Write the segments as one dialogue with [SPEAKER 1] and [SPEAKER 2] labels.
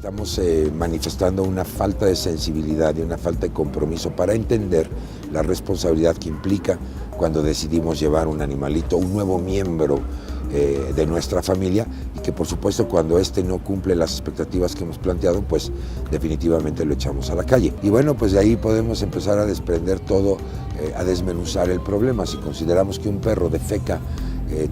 [SPEAKER 1] Estamos manifestando una falta de sensibilidad y una falta de compromiso para entender la responsabilidad que implica cuando decidimos llevar un animalito, un nuevo miembro de nuestra familia, y que por supuesto cuando este no cumple las expectativas que hemos planteado, pues definitivamente lo echamos a la calle. Y bueno, pues de ahí podemos empezar a desprender todo, a desmenuzar el problema. Si consideramos que un perro defeca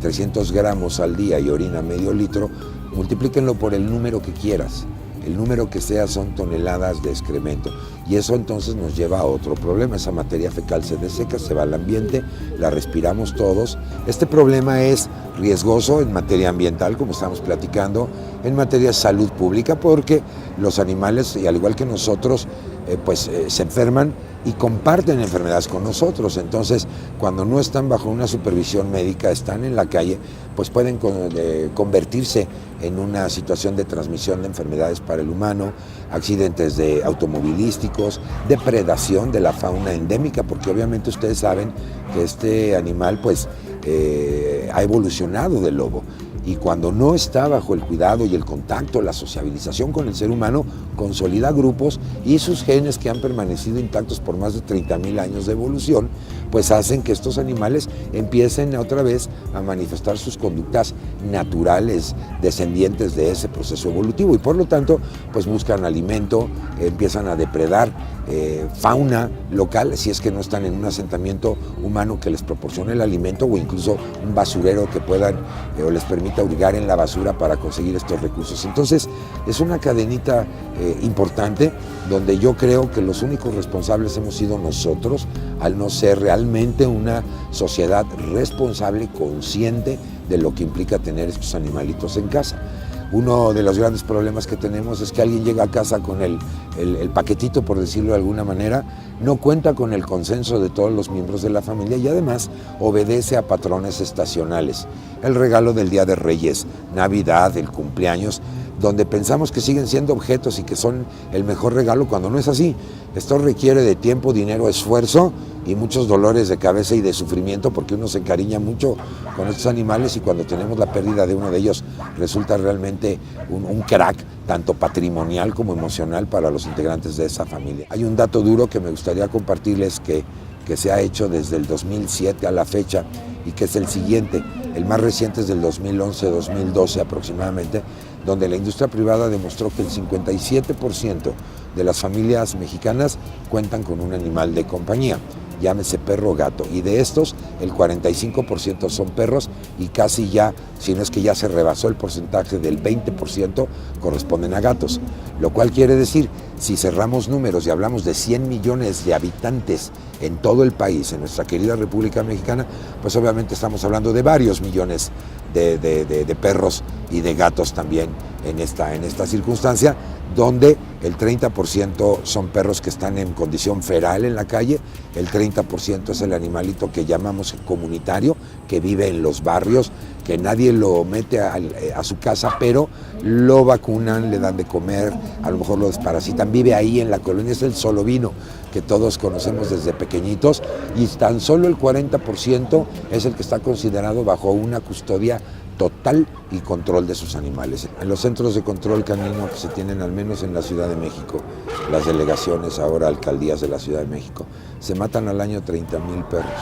[SPEAKER 1] 300 gramos al día y orina medio litro, multiplíquenlo por el número que quieras. El número que sea son toneladas de excremento, y eso entonces nos lleva a otro problema. Esa materia fecal se deseca, se va al ambiente, la respiramos todos. Este problema es riesgoso en materia ambiental, como estamos platicando, en materia de salud pública, porque los animales, y al igual que nosotros, se enferman y comparten enfermedades con nosotros. Entonces, cuando no están bajo una supervisión médica, están en la calle, pues pueden convertirse en una situación de transmisión de enfermedades para el humano, accidentes automovilísticos, depredación de la fauna endémica, porque obviamente ustedes saben que este animal ha evolucionado del lobo. Y cuando no está bajo el cuidado y el contacto, la sociabilización con el ser humano, consolida grupos, y sus genes, que han permanecido intactos por más de 30,000 años de evolución, pues hacen que estos animales empiecen otra vez a manifestar sus conductas naturales descendientes de ese proceso evolutivo, y por lo tanto pues buscan alimento, empiezan a depredar fauna local, si es que no están en un asentamiento humano que les proporcione el alimento, o incluso un basurero que puedan o les permita hurgar en la basura para conseguir estos recursos. Entonces es una cadenita importante, donde yo creo que los únicos responsables hemos sido nosotros, al no ser realmente una sociedad responsable, consciente de lo que implica tener estos animalitos en casa. Uno de los grandes problemas que tenemos es que alguien llega a casa con el paquetito, por decirlo de alguna manera, no cuenta con el consenso de todos los miembros de la familia, y además obedece a patrones estacionales. El regalo del Día de Reyes, Navidad, el cumpleaños, donde pensamos que siguen siendo objetos y que son el mejor regalo, cuando no es así. Esto requiere de tiempo, dinero, esfuerzo y muchos dolores de cabeza y de sufrimiento, porque uno se encariña mucho con estos animales, y cuando tenemos la pérdida de uno de ellos resulta realmente un crack, tanto patrimonial como emocional, para los integrantes de esa familia. Hay un dato duro que me gustaría compartirles que se ha hecho desde el 2007 a la fecha, y que es el siguiente. El más reciente es del 2011-2012 aproximadamente, donde la industria privada demostró que el 57% de las familias mexicanas cuentan con un animal de compañía, llámese perro o gato, y de estos el 45% son perros, y casi ya, si no es que ya se rebasó el porcentaje del 20%, corresponden a gatos. Lo cual quiere decir, si cerramos números y hablamos de 100 millones de habitantes en todo el país, en nuestra querida República Mexicana, pues obviamente estamos hablando de varios millones de perros y de gatos también en esta circunstancia, donde el 30% son perros que están en condición feral en la calle, el 30% es el animalito que llamamos comunitario, que vive en los barrios, que nadie lo mete a su casa, pero lo vacunan, le dan de comer, a lo mejor lo desparasitan, vive ahí en la colonia, es el solovino que todos conocemos desde pequeñitos, y tan solo el 40% es el que está considerado bajo una custodia total y control de sus animales. En los centros de control canino que se tienen, al menos en la Ciudad de México, las delegaciones, ahora alcaldías de la Ciudad de México, se matan al año 30,000 perros.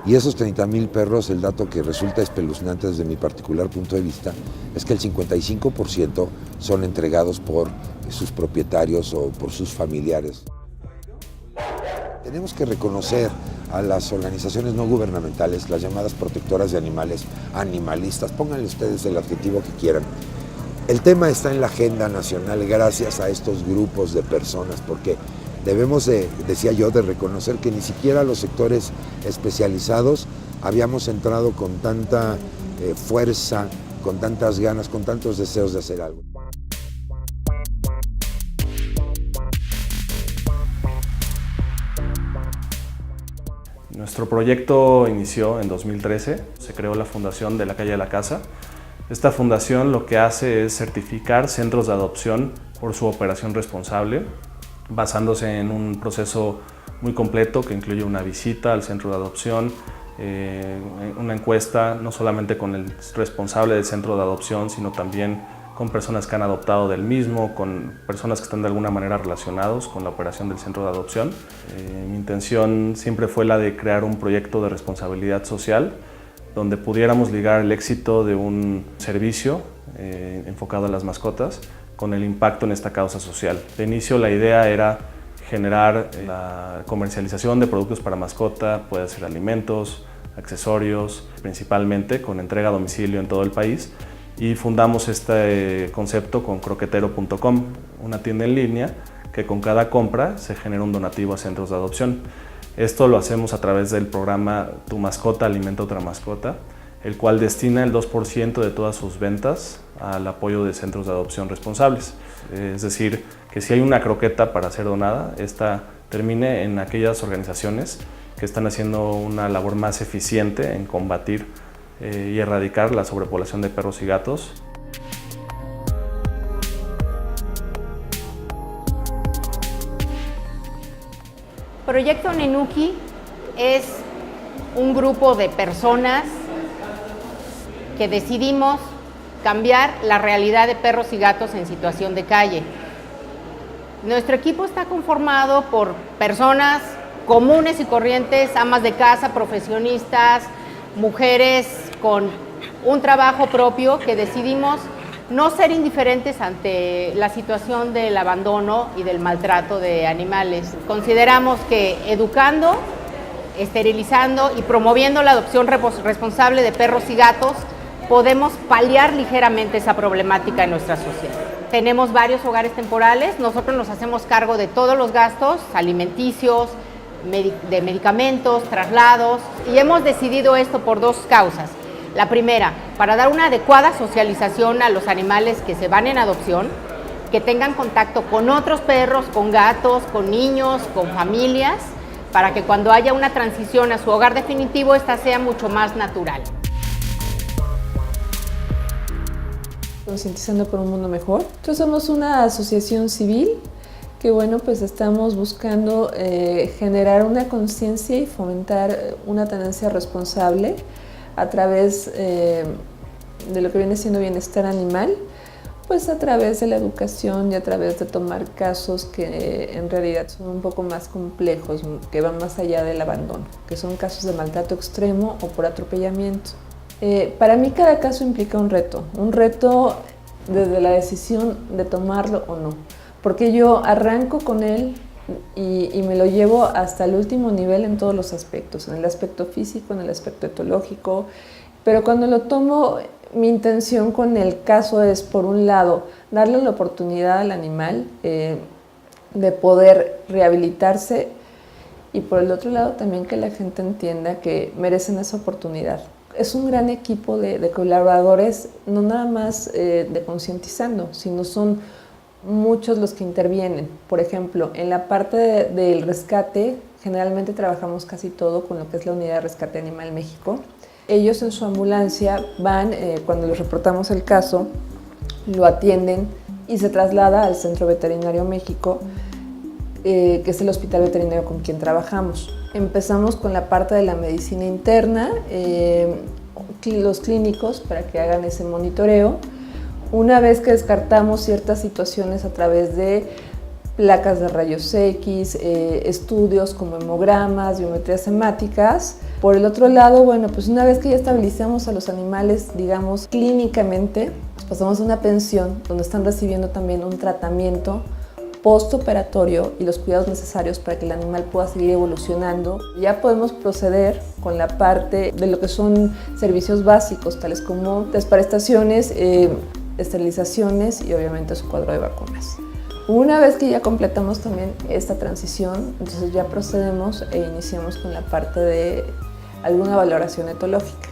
[SPEAKER 1] Y esos 30,000 perros, el dato que resulta espeluznante desde mi particular punto de vista, es que el 55% son entregados por sus propietarios o por sus familiares. Tenemos que reconocer a las organizaciones no gubernamentales, las llamadas protectoras de animales, animalistas, pónganle ustedes el adjetivo que quieran. El tema está en la agenda nacional gracias a estos grupos de personas, porque debemos, decía yo, de reconocer que ni siquiera los sectores especializados habíamos entrado con tanta fuerza, con tantas ganas, con tantos deseos de hacer algo.
[SPEAKER 2] Nuestro proyecto inició en 2013, se creó la Fundación de la Calle de la Casa. Esta fundación lo que hace es certificar centros de adopción por su operación responsable, basándose en un proceso muy completo que incluye una visita al centro de adopción, una encuesta no solamente con el responsable del centro de adopción, sino también con personas que han adoptado del mismo, con personas que están de alguna manera relacionados con la operación del centro de adopción. Mi intención siempre fue la de crear un proyecto de responsabilidad social donde pudiéramos ligar el éxito de un servicio enfocado a las mascotas con el impacto en esta causa social. De inicio la idea era generar la comercialización de productos para mascota, puede ser alimentos, accesorios, principalmente con entrega a domicilio en todo el país, y fundamos este concepto con croquetero.com, una tienda en línea que con cada compra se genera un donativo a centros de adopción. Esto lo hacemos a través del programa Tu Mascota Alimenta Otra Mascota, el cual destina el 2% de todas sus ventas al apoyo de centros de adopción responsables. Es decir, que si hay una croqueta para ser donada, esta termine en aquellas organizaciones que están haciendo una labor más eficiente en combatir y erradicar la sobrepoblación de perros y gatos.
[SPEAKER 3] Proyecto Nenuki es un grupo de personas que decidimos cambiar la realidad de perros y gatos en situación de calle. Nuestro equipo está conformado por personas comunes y corrientes, amas de casa, profesionistas, mujeres con un trabajo propio, que decidimos no ser indiferentes ante la situación del abandono y del maltrato de animales. Consideramos que educando, esterilizando y promoviendo la adopción responsable de perros y gatos podemos paliar ligeramente esa problemática en nuestra sociedad. Tenemos varios hogares temporales, nosotros nos hacemos cargo de todos los gastos alimenticios, de medicamentos, traslados, y hemos decidido esto por dos causas. La primera, para dar una adecuada socialización a los animales que se van en adopción, que tengan contacto con otros perros, con gatos, con niños, con familias, para que cuando haya una transición a su hogar definitivo, esta sea mucho más natural.
[SPEAKER 4] Concientizando por un mundo mejor. Nosotros somos una asociación civil que pues estamos buscando generar una conciencia y fomentar una tenencia responsable a través de lo que viene siendo bienestar animal, pues a través de la educación y a través de tomar casos que en realidad son un poco más complejos, que van más allá del abandono, que son casos de maltrato extremo o por atropellamiento. Para mí cada caso implica un reto desde la decisión de tomarlo o no, porque yo arranco con él y me lo llevo hasta el último nivel en todos los aspectos, en el aspecto físico, en el aspecto etológico, pero cuando lo tomo, mi intención con el caso es, por un lado, darle la oportunidad al animal de poder rehabilitarse, y por el otro lado también que la gente entienda que merecen esa oportunidad. Es un gran equipo de colaboradores, no nada más de concientizando, sino son muchos los que intervienen. Por ejemplo, en la parte del rescate, generalmente trabajamos casi todo con lo que es la Unidad de Rescate Animal México. Ellos en su ambulancia van, cuando les reportamos el caso, lo atienden y se traslada al Centro Veterinario México, que es el hospital veterinario con quien trabajamos. Empezamos con la parte de la medicina interna, los clínicos para que hagan ese monitoreo. Una vez que descartamos ciertas situaciones a través de placas de rayos X, estudios como hemogramas, biometrías hemáticas. Por el otro lado, pues una vez que ya estabilizamos a los animales, digamos, clínicamente, pasamos a una pensión donde están recibiendo también un tratamiento postoperatorio y los cuidados necesarios para que el animal pueda seguir evolucionando. Ya podemos proceder con la parte de lo que son servicios básicos, tales como desparestaciones, esterilizaciones y obviamente su cuadro de vacunas. Una vez que ya completamos también esta transición, entonces ya procedemos e iniciamos con la parte de alguna valoración etológica.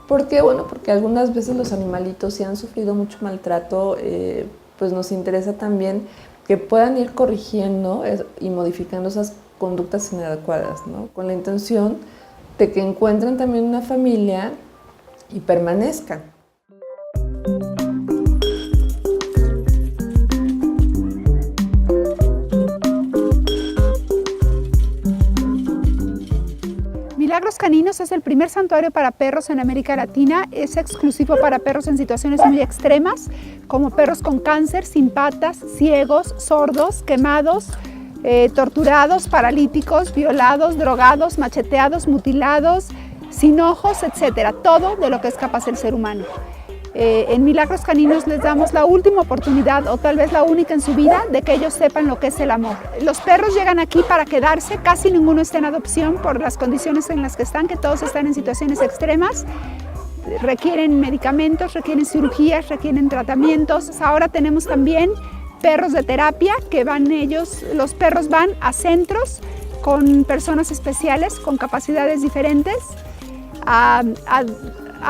[SPEAKER 4] ¿Por qué? Porque algunas veces los animalitos, si han sufrido mucho maltrato, pues nos interesa también que puedan ir corrigiendo y modificando esas conductas inadecuadas, ¿no? Con la intención de que encuentren también una familia y permanezcan.
[SPEAKER 5] Milagros Milagros Caninos es el primer santuario para perros en América Latina. Es exclusivo para perros en situaciones muy extremas, como perros con cáncer, sin patas, ciegos, sordos, quemados, torturados, paralíticos, violados, drogados, macheteados, mutilados, sin ojos, etcétera. Todo de lo que es capaz el ser humano. En Milagros Caninos les damos la última oportunidad, o tal vez la única en su vida, de que ellos sepan lo que es el amor. Los perros llegan aquí para quedarse, casi ninguno está en adopción por las condiciones en las que están, que todos están en situaciones extremas. Requieren medicamentos, requieren cirugías, requieren tratamientos. Ahora tenemos también perros de terapia, que los perros van a centros con personas especiales, con capacidades diferentes, a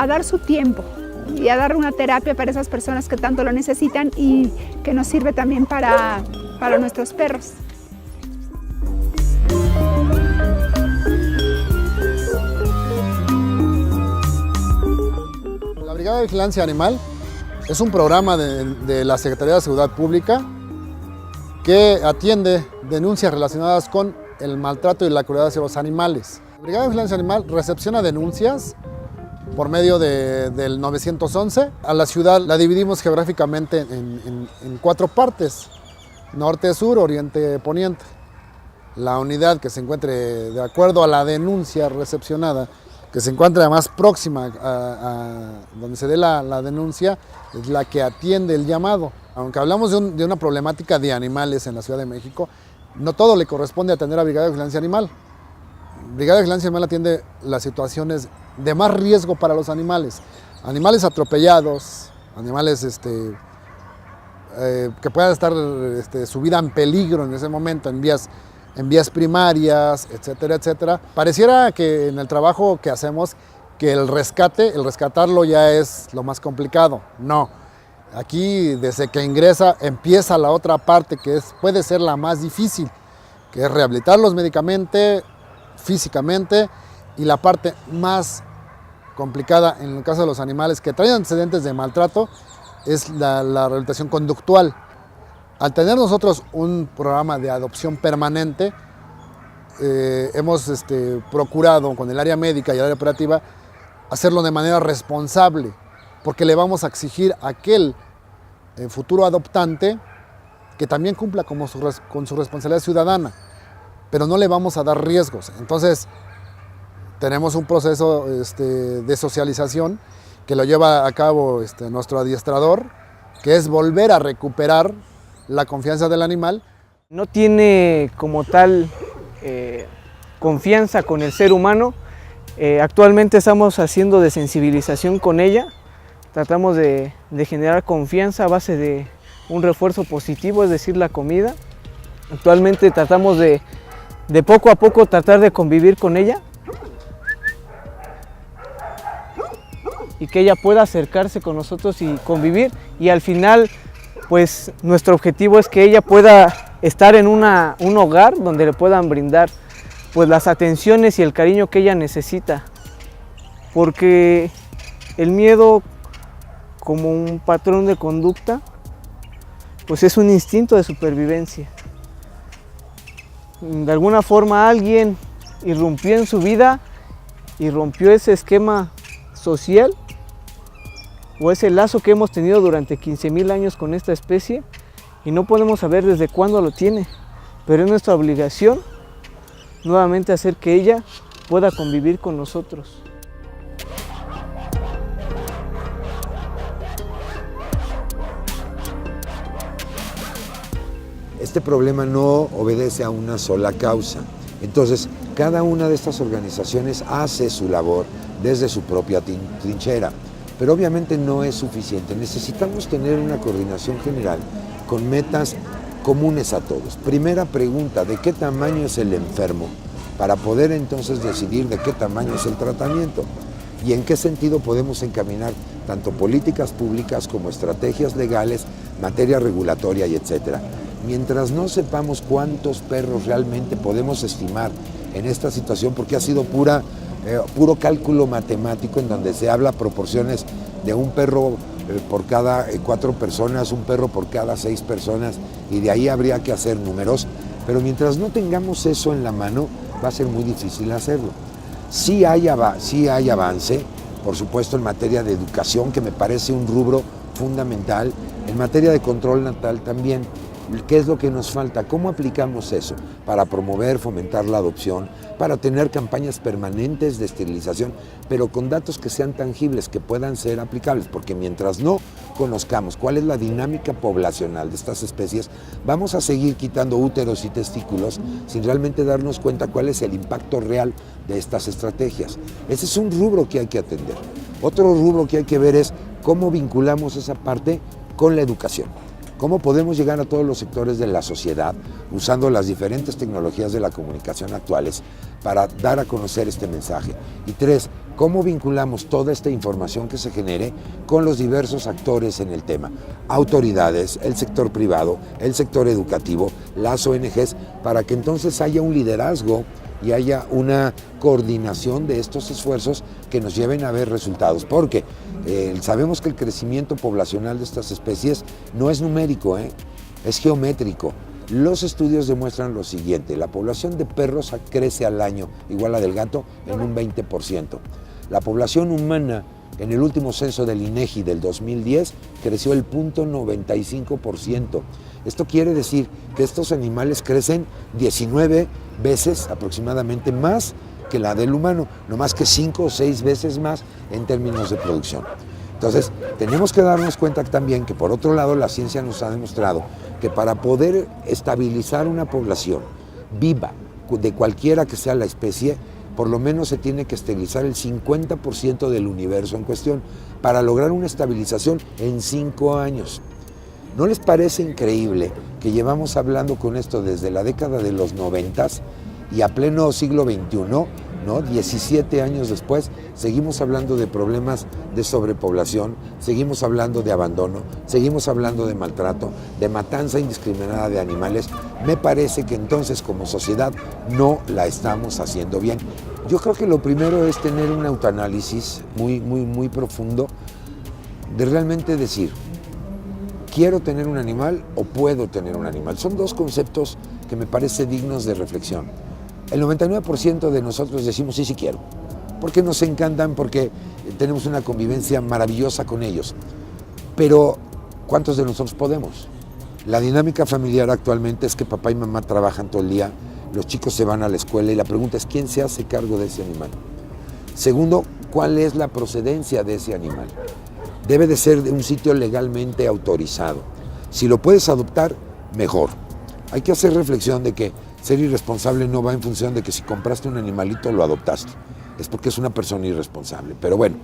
[SPEAKER 5] dar su tiempo y a dar una terapia para esas personas que tanto lo necesitan y que nos sirve también para nuestros perros.
[SPEAKER 6] La Brigada de Vigilancia Animal es un programa de la Secretaría de Seguridad Pública que atiende denuncias relacionadas con el maltrato y la crueldad hacia los animales. La Brigada de Vigilancia Animal recepciona denuncias por medio del 911. A la ciudad la dividimos geográficamente en 4 partes: norte, sur, oriente, poniente. La unidad que se encuentre de acuerdo a la denuncia recepcionada, que se encuentra más próxima a donde se dé la denuncia, es la que atiende el llamado. Aunque hablamos de una problemática de animales en la Ciudad de México, no todo le corresponde atender a Brigada de Vigilancia Animal. Brigada de Vigilancia Animal atiende las situaciones de más riesgo para los animales. Animales atropellados, animales que puedan estar su vida en peligro en ese momento, en vías primarias, etcétera, etcétera. Pareciera que en el trabajo que hacemos, que el rescatarlo ya es lo más complicado. No, aquí desde que ingresa empieza la otra parte que puede ser la más difícil, que es rehabilitarlos médicamente, físicamente, y la parte más complicada en el caso de los animales que traen antecedentes de maltrato es la rehabilitación conductual. Al tener nosotros un programa de adopción permanente, hemos procurado con el área médica y el área operativa hacerlo de manera responsable, porque le vamos a exigir a aquel futuro adoptante que también cumpla con su responsabilidad ciudadana, pero no le vamos a dar riesgos. Entonces, tenemos un proceso de socialización que lo lleva a cabo nuestro adiestrador, que es volver a recuperar la confianza del animal.
[SPEAKER 7] No tiene como tal confianza con el ser humano. Actualmente estamos haciendo de sensibilización con ella. Tratamos de generar confianza a base de un refuerzo positivo, es decir, la comida. Actualmente tratamos de poco a poco tratar de convivir con ella y que ella pueda acercarse con nosotros y convivir, y al final pues nuestro objetivo es que ella pueda estar en un hogar donde le puedan brindar pues las atenciones y el cariño que ella necesita, porque el miedo como un patrón de conducta pues es un instinto de supervivencia. De alguna forma alguien irrumpió en su vida y rompió ese esquema social o ese lazo que hemos tenido durante 15,000 años con esta especie, y no podemos saber desde cuándo lo tiene, pero es nuestra obligación nuevamente hacer que ella pueda convivir con nosotros.
[SPEAKER 1] Este problema no obedece a una sola causa. Entonces, cada una de estas organizaciones hace su labor desde su propia trinchera, pero obviamente no es suficiente. Necesitamos tener una coordinación general con metas comunes a todos. Primera pregunta, ¿de qué tamaño es el enfermo? Para poder entonces decidir de qué tamaño es el tratamiento y en qué sentido podemos encaminar tanto políticas públicas como estrategias legales, materia regulatoria y etcétera. Mientras no sepamos cuántos perros realmente podemos estimar en esta situación, porque ha sido puro cálculo matemático en donde se habla proporciones de un perro por cada 4 personas, un perro por cada 6 personas, y de ahí habría que hacer números, pero mientras no tengamos eso en la mano, va a ser muy difícil hacerlo. Sí hay avance, por supuesto, en materia de educación, que me parece un rubro fundamental, en materia de control natal también. ¿Qué es lo que nos falta? ¿Cómo aplicamos eso para promover, fomentar la adopción, para tener campañas permanentes de esterilización, pero con datos que sean tangibles, que puedan ser aplicables? Porque mientras no conozcamos cuál es la dinámica poblacional de estas especies, vamos a seguir quitando úteros y testículos sin realmente darnos cuenta cuál es el impacto real de estas estrategias. Ese es un rubro que hay que atender. Otro rubro que hay que ver es cómo vinculamos esa parte con la educación. ¿Cómo podemos llegar a todos los sectores de la sociedad usando las diferentes tecnologías de la comunicación actuales para dar a conocer este mensaje? Y 3, ¿cómo vinculamos toda esta información que se genere con los diversos actores en el tema? Autoridades, el sector privado, el sector educativo, las ONGs, para que entonces haya un liderazgo y haya una coordinación de estos esfuerzos que nos lleven a ver resultados. Porque sabemos que el crecimiento poblacional de estas especies no es numérico, es geométrico. Los estudios demuestran lo siguiente: la población de perros crece al año, igual a la del gato, en un 20%. La población humana en el último censo del INEGI del 2010 creció el 0.95%. Esto quiere decir que estos animales crecen 19 veces aproximadamente más que la del humano, no más que 5 o 6 veces más en términos de producción. Entonces, tenemos que darnos cuenta también que, por otro lado, la ciencia nos ha demostrado que para poder estabilizar una población viva, de cualquiera que sea la especie, por lo menos se tiene que esterilizar el 50% del universo en cuestión para lograr una estabilización en 5 años. ¿No les parece increíble que llevamos hablando con esto desde la década de los 90s y a pleno siglo XXI, ¿no? 17 años después, seguimos hablando de problemas de sobrepoblación, seguimos hablando de abandono, seguimos hablando de maltrato, de matanza indiscriminada de animales? Me parece que entonces, como sociedad, no la estamos haciendo bien. Yo creo que lo primero es tener un autoanálisis muy profundo de realmente decir: ¿quiero tener un animal o puedo tener un animal? Son dos conceptos que me parecen dignos de reflexión. El 99% de nosotros decimos sí quiero, porque nos encantan, porque tenemos una convivencia maravillosa con ellos. Pero, ¿cuántos de nosotros podemos? La dinámica familiar actualmente es que papá y mamá trabajan todo el día, los chicos se van a la escuela y la pregunta es: ¿quién se hace cargo de ese animal? Segundo, ¿cuál es la procedencia de ese animal? Debe de ser de un sitio legalmente autorizado. Si lo puedes adoptar, mejor. Hay que hacer reflexión de que ser irresponsable no va en función de que si compraste un animalito lo adoptaste. Es porque es una persona irresponsable. Pero bueno,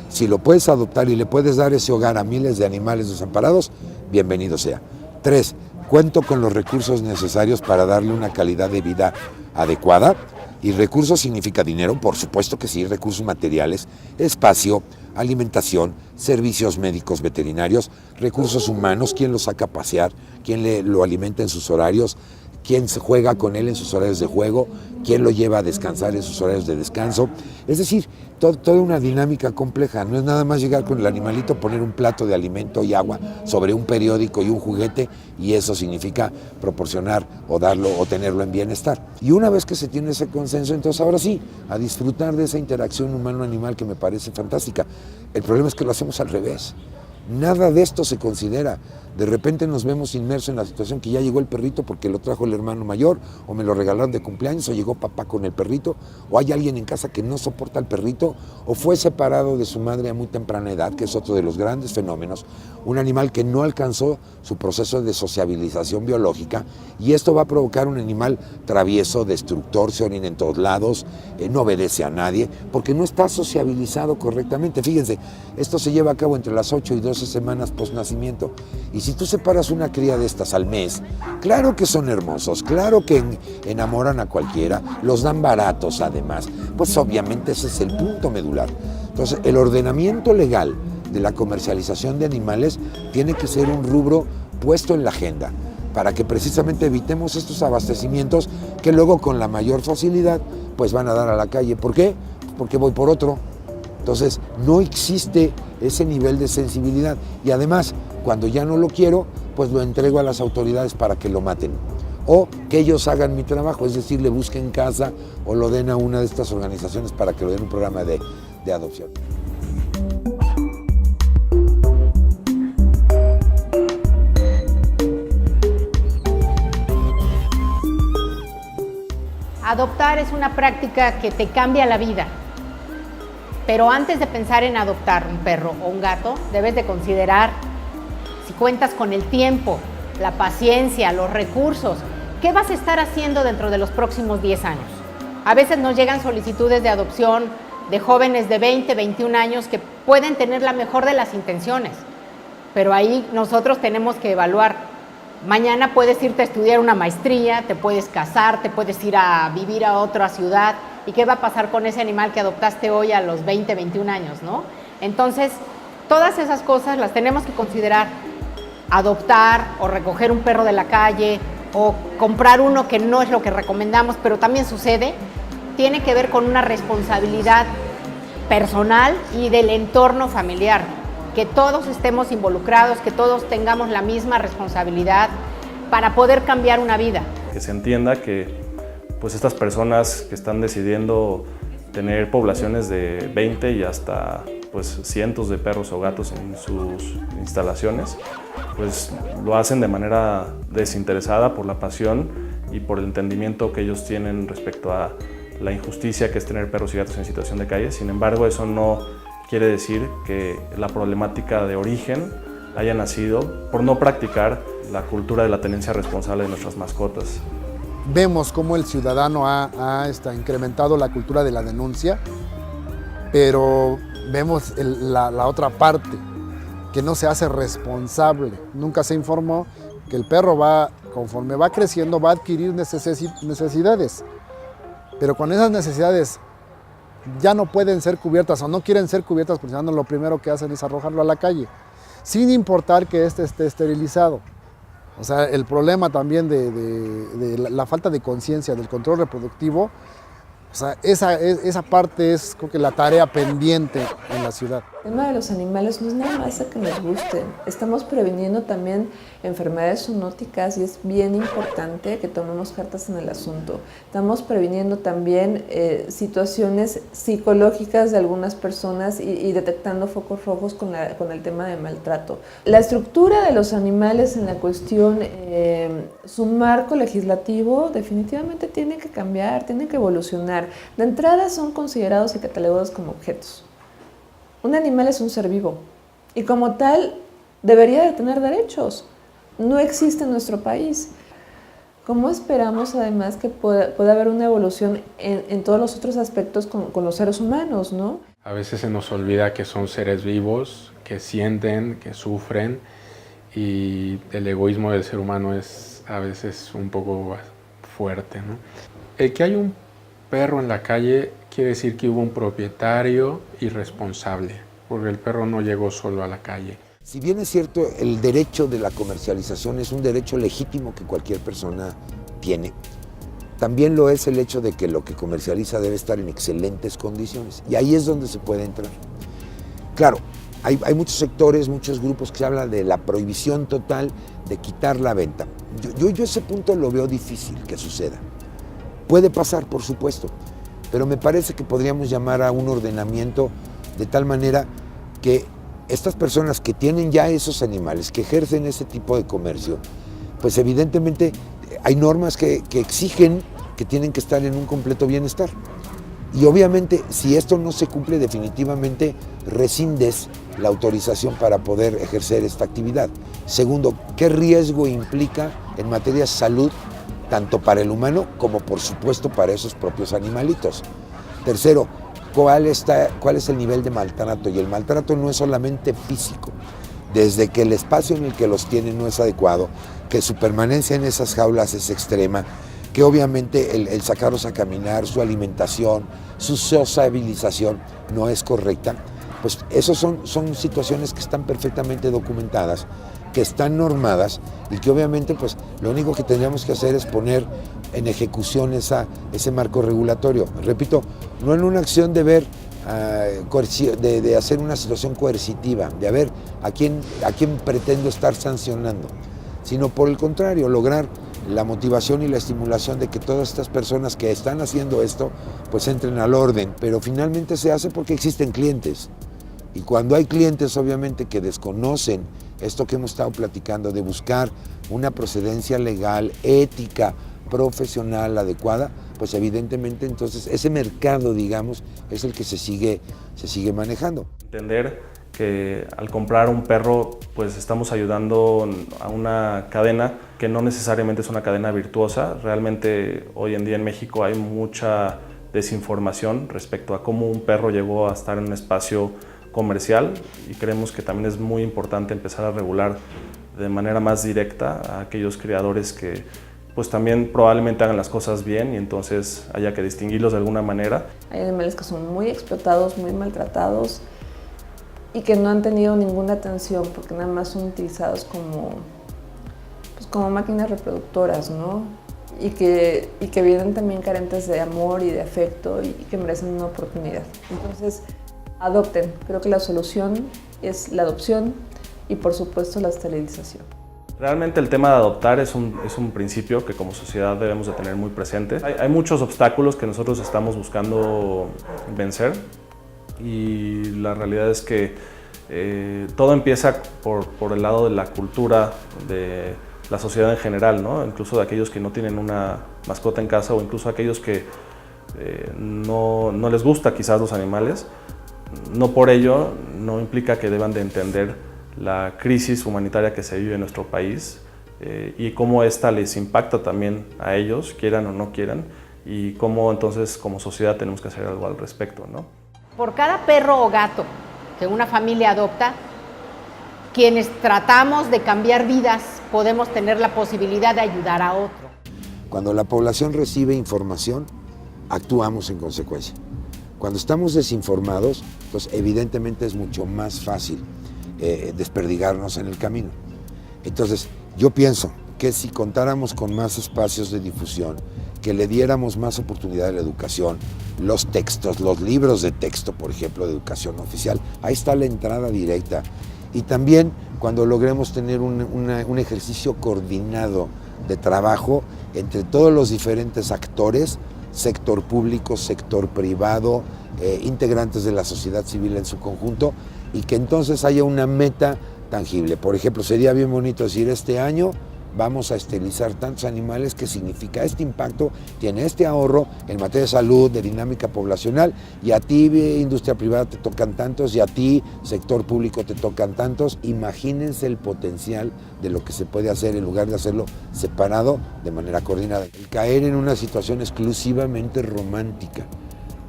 [SPEAKER 1] si lo puedes adoptar y le puedes dar ese hogar a miles de animales desamparados, bienvenido sea. 3, cuento con los recursos necesarios para darle una calidad de vida adecuada. Y recursos significa dinero, por supuesto que sí, recursos materiales, espacio, alimentación, servicios médicos veterinarios, recursos humanos, quién lo saca a pasear, quién lo alimenta en sus horarios, quién se juega con él en sus horarios de juego, quién lo lleva a descansar en sus horarios de descanso. Es decir, toda una dinámica compleja. No es nada más llegar con el animalito, poner un plato de alimento y agua sobre un periódico y un juguete, y eso significa proporcionar o darlo o tenerlo en bienestar. Y una vez que se tiene ese consenso, entonces ahora sí, a disfrutar de esa interacción humano-animal que me parece fantástica. El problema es que lo hacemos al revés. Nada de esto se considera. De repente nos vemos inmersos en la situación que ya llegó el perrito porque lo trajo el hermano mayor, o me lo regalaron de cumpleaños, o llegó papá con el perrito, o hay alguien en casa que no soporta al perrito, o fue separado de su madre a muy temprana edad, que es otro de los grandes fenómenos, un animal que no alcanzó su proceso de sociabilización biológica, y esto va a provocar un animal travieso, destructor, se orina en todos lados, no obedece a nadie, porque no está sociabilizado correctamente. Fíjense, esto se lleva a cabo entre las 8 y 12 semanas post-nacimiento, y si tú separas una cría de estas al mes, claro que son hermosos, claro que enamoran a cualquiera, los dan baratos además, pues obviamente ese es el punto medular. Entonces, el ordenamiento legal de la comercialización de animales tiene que ser un rubro puesto en la agenda, para que precisamente evitemos estos abastecimientos que luego con la mayor facilidad pues van a dar a la calle. ¿Por qué? Porque voy por otro. Entonces, no existe ese nivel de sensibilidad, y además, cuando ya no lo quiero, pues lo entrego a las autoridades para que lo maten. o que ellos hagan mi trabajo, es decir, le busquen casa o lo den a una de estas organizaciones para que lo den un programa de adopción.
[SPEAKER 3] Adoptar es una práctica que te cambia la vida, pero antes de pensar en adoptar un perro o un gato, debes de considerar si cuentas con el tiempo, la paciencia, los recursos. ¿Qué vas a estar haciendo dentro de los próximos 10 años? A veces nos llegan solicitudes de adopción de jóvenes de 20, 21 años que pueden tener la mejor de las intenciones, pero ahí nosotros tenemos que evaluar. Mañana puedes irte a estudiar una maestría, te puedes casar, te puedes ir a vivir a otra ciudad. ¿Y qué va a pasar con ese animal que adoptaste hoy a los 20, 21 años, no? Entonces, todas esas cosas las tenemos que considerar. Adoptar o recoger un perro de la calle o comprar uno que no es lo que recomendamos, pero también sucede, tiene que ver con una responsabilidad personal y del entorno familiar. Que todos estemos involucrados, que todos tengamos la misma responsabilidad para poder cambiar una vida.
[SPEAKER 2] Que se entienda que pues estas personas que están decidiendo tener poblaciones de 20 y hasta pues cientos de perros o gatos en sus instalaciones, pues lo hacen de manera desinteresada por la pasión y por el entendimiento que ellos tienen respecto a la injusticia que es tener perros y gatos en situación de calle. Sin embargo, eso no quiere decir que la problemática de origen haya nacido por no practicar la cultura de la tenencia responsable de nuestras mascotas.
[SPEAKER 6] Vemos cómo el ciudadano ha incrementado la cultura de la denuncia, pero vemos la otra parte, que no se hace responsable. Nunca se informó que el perro conforme va creciendo, va a adquirir necesidades, pero con esas necesidades ya no pueden ser cubiertas o no quieren ser cubiertas, porque lo primero que hacen es arrojarlo a la calle, sin importar que éste esté esterilizado. O sea, el problema también de la falta de conciencia del control reproductivo, o sea, esa parte es, creo que, la tarea pendiente en la ciudad.
[SPEAKER 4] El tema de los animales no es nada más a que nos gusten. Estamos previniendo también enfermedades zoonóticas y es bien importante que tomemos cartas en el asunto. Estamos previniendo también situaciones psicológicas de algunas personas y detectando focos rojos con el tema de maltrato. La estructura de los animales en la cuestión, su marco legislativo definitivamente tiene que cambiar, tiene que evolucionar. De entrada son considerados y catalogados como objetos. Un animal es un ser vivo y como tal debería de tener derechos. No existe en nuestro país. ¿Cómo esperamos además que pueda haber una evolución en todos los otros aspectos con los seres humanos, ¿no?
[SPEAKER 8] A veces se nos olvida que son seres vivos, que sienten, que sufren, y el egoísmo del ser humano es a veces un poco fuerte, ¿no? El que hay un perro en la calle quiere decir que hubo un propietario irresponsable, porque el perro no llegó solo a la calle.
[SPEAKER 1] Si bien es cierto, el derecho de la comercialización es un derecho legítimo que cualquier persona tiene, también lo es el hecho de que lo que comercializa debe estar en excelentes condiciones, y ahí es donde se puede entrar. Claro, hay muchos sectores, muchos grupos que se hablan de la prohibición total de quitar la venta. Yo ese punto lo veo difícil que suceda. Puede pasar, por supuesto, pero me parece que podríamos llamar a un ordenamiento de tal manera que estas personas que tienen ya esos animales, que ejercen ese tipo de comercio, pues evidentemente hay normas que exigen que tienen que estar en un completo bienestar. Y obviamente, si esto no se cumple, definitivamente rescindes la autorización para poder ejercer esta actividad. Segundo, ¿qué riesgo implica en materia de salud, tanto para el humano como, por supuesto, para esos propios animalitos? Tercero, ¿cuál es el nivel de maltrato? Y el maltrato no es solamente físico, desde que el espacio en el que los tienen no es adecuado, que su permanencia en esas jaulas es extrema, que obviamente el sacarlos a caminar, su alimentación, su sociabilización no es correcta, pues esas son situaciones que están perfectamente documentadas, que están normadas y que obviamente pues lo único que tendríamos que hacer es poner en ejecución ese marco regulatorio. Repito, no en una acción de ver, de hacer una situación coercitiva, de ver a quién pretendo estar sancionando, sino por el contrario, lograr la motivación y la estimulación de que todas estas personas que están haciendo esto, pues entren al orden, pero finalmente se hace porque existen clientes. Y cuando hay clientes, obviamente, que desconocen esto que hemos estado platicando, de buscar una procedencia legal, ética, profesional, adecuada, pues evidentemente entonces ese mercado, digamos, es el que se sigue manejando.
[SPEAKER 2] Entender que al comprar un perro, pues estamos ayudando a una cadena que no necesariamente es una cadena virtuosa. Realmente hoy en día en México hay mucha desinformación respecto a cómo un perro llegó a estar en un espacio comercial, y creemos que también es muy importante empezar a regular de manera más directa a aquellos criadores que pues también probablemente hagan las cosas bien, y entonces haya que distinguirlos de alguna manera.
[SPEAKER 4] Hay animales que son muy explotados, muy maltratados y que no han tenido ninguna atención porque nada más son utilizados como máquinas reproductoras, ¿no? Y que vienen también carentes de amor y de afecto y que merecen una oportunidad. Entonces, adopten. Creo que la solución es la adopción y, por supuesto, la esterilización.
[SPEAKER 2] Realmente el tema de adoptar es un principio que como sociedad debemos de tener muy presente. Hay muchos obstáculos que nosotros estamos buscando vencer, y la realidad es que todo empieza por el lado de la cultura de la sociedad en general, ¿no? Incluso de aquellos que no tienen una mascota en casa, o incluso aquellos que no les gusta quizás los animales. No por ello no implica que deban de entender la crisis humanitaria que se vive en nuestro país, y cómo esta les impacta también a ellos, quieran o no quieran, y cómo entonces como sociedad tenemos que hacer algo al respecto, ¿no?
[SPEAKER 3] Por cada perro o gato que una familia adopta, quienes tratamos de cambiar vidas podemos tener la posibilidad de ayudar a otro.
[SPEAKER 1] Cuando la población recibe información, actuamos en consecuencia. Cuando estamos desinformados, pues evidentemente es mucho más fácil desperdigarnos en el camino. Entonces, yo pienso que si contáramos con más espacios de difusión, que le diéramos más oportunidad a la educación, los textos, los libros de texto, por ejemplo, de educación oficial, ahí está la entrada directa. Y también cuando logremos tener un ejercicio coordinado de trabajo entre todos los diferentes actores, sector público, sector privado, integrantes de la sociedad civil en su conjunto, y que entonces haya una meta tangible. Por ejemplo, sería bien bonito decir, este año vamos a esterilizar tantos animales, que significa este impacto, tiene este ahorro en materia de salud, de dinámica poblacional, y a ti, industria privada, te tocan tantos, y a ti, sector público, te tocan tantos. Imagínense el potencial de lo que se puede hacer en lugar de hacerlo separado, de manera coordinada. El caer en una situación exclusivamente romántica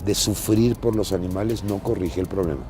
[SPEAKER 1] de sufrir por los animales no corrige el problema.